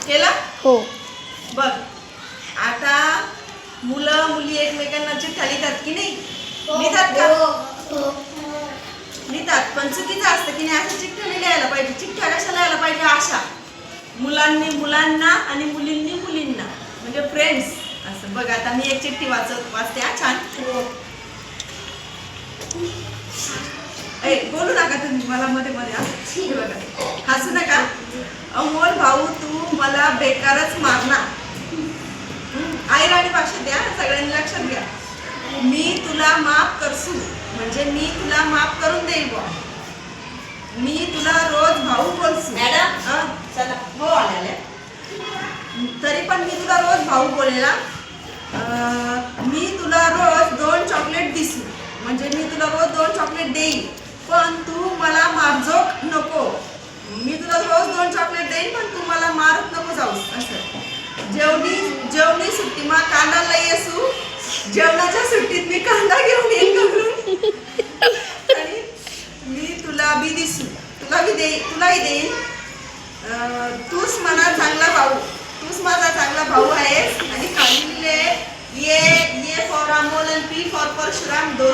केला हो. बघ आता मुलं मुली एकमेकांना चिठ्ठ्या लिहितात की नाही, लिहितात का? लिहितात, पण चुकीचं असतं की नाही, असं चिठ्ठ्या नाही लिहायला पाहिजे. चिठ्ठ्या कशा लिहायला पाहिजे? अशा मुलांनी मुलांना आणि मुलींनी मुलींना, म्हणजे फ्रेंड्स असं. बघ आता मी एक चिठ्ठी वाचते हा. छान. बोलू नका तुम्ही, मला मध्ये मध्ये बघा, हसू नका. अमोल भाऊ तू मला बेकारच मारणार. आई राणी भाषेत द्या, सगळ्यांनी लक्षात घ्या. मी तुला माफ करसू म्हणजे मी तुला माफ करून देईल बा. मी तुला रोज भाऊ बोलसू. मॅडम चला हो आल्या. तरी पण मी तुला रोज भाऊ बोलेला. मी तुला रोज 2 चॉकलेट दिसू म्हणजे मी तुला रोज 2 चॉकलेट देईन, पण तू मला मारजोक नको. मी तुला रोज 2 चॉकलेट देईन, पण तू मला मारत नको जाऊस. असं. जेवणी सुट्टी मा कांदा लई असू. जेवणाच्या सुट्टीत मी कांदा घेऊन येईन घरून. आणि मी तुला बी दिसू, तुलाही देईन. तूच मला चांगला भाऊ, तूच माझा चांगला भाऊ आहेस. आणि खाली लिहिले ये फॉर अमोल आणि पी फॉर परशुराम 2